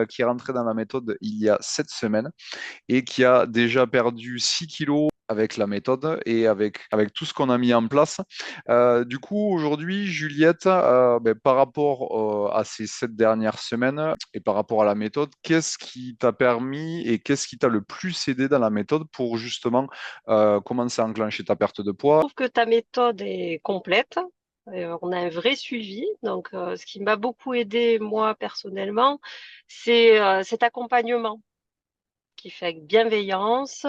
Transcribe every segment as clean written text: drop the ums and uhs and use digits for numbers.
qui est rentré dans la méthode il y a 7 semaines et qui a déjà perdu 6 kilos avec la méthode et avec tout ce qu'on a mis en place. Du coup, aujourd'hui, Juliette, par rapport à ces 7 dernières semaines et par rapport à la méthode, qu'est-ce qui t'a permis et qu'est-ce qui t'a le plus aidé dans la méthode pour justement commencer à enclencher ta perte de Je poids? trouve que ta méthode est complète. On a un vrai suivi. Donc, ce qui m'a beaucoup aidé, moi, personnellement, c'est cet accompagnement qui fait avec bienveillance,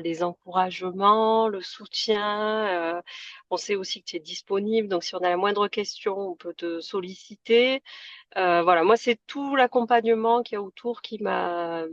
les encouragements, le soutien. On sait aussi que tu es disponible. Donc, si on a la moindre question, on peut te solliciter. Voilà, moi, c'est tout l'accompagnement qu'il y a autour qui m'a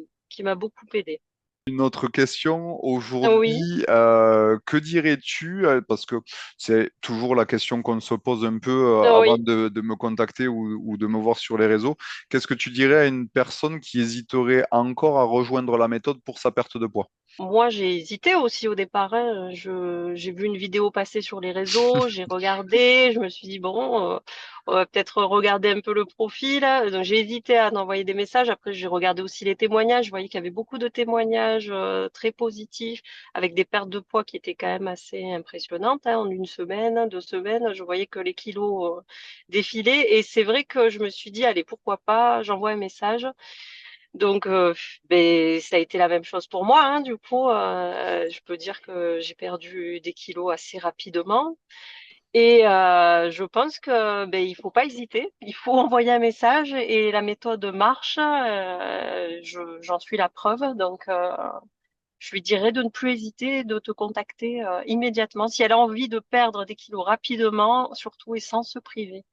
beaucoup aidé. Une autre question Oui, aujourd'hui, que dirais-tu, parce que c'est toujours la question qu'on se pose un peu avant oui. de me contacter ou de me voir sur les réseaux, qu'est-ce que tu dirais à une personne qui hésiterait encore à rejoindre la méthode pour sa perte de poids? Moi, j'ai hésité aussi au départ, hein. J'ai vu une vidéo passer sur les réseaux, j'ai regardé, je me suis dit, bon, on va peut-être regarder un peu le profil. Donc, j'ai hésité à envoyer des messages. Après, j'ai regardé aussi les témoignages. Je voyais qu'il y avait beaucoup de témoignages très positifs, avec des pertes de poids qui étaient quand même assez impressionnantes, hein. En une semaine, 2 semaines, je voyais que les kilos défilaient. Et c'est vrai que je me suis dit, allez, pourquoi pas, j'envoie un message. Donc, ben, ça a été la même chose pour moi, hein. Du coup, je peux dire que j'ai perdu des kilos assez rapidement. Et je pense que ben, il faut pas hésiter. Il faut envoyer un message et la méthode marche. J'en suis la preuve. Donc, je lui dirais de ne plus hésiter, de te contacter immédiatement si elle a envie de perdre des kilos rapidement, surtout et sans se priver.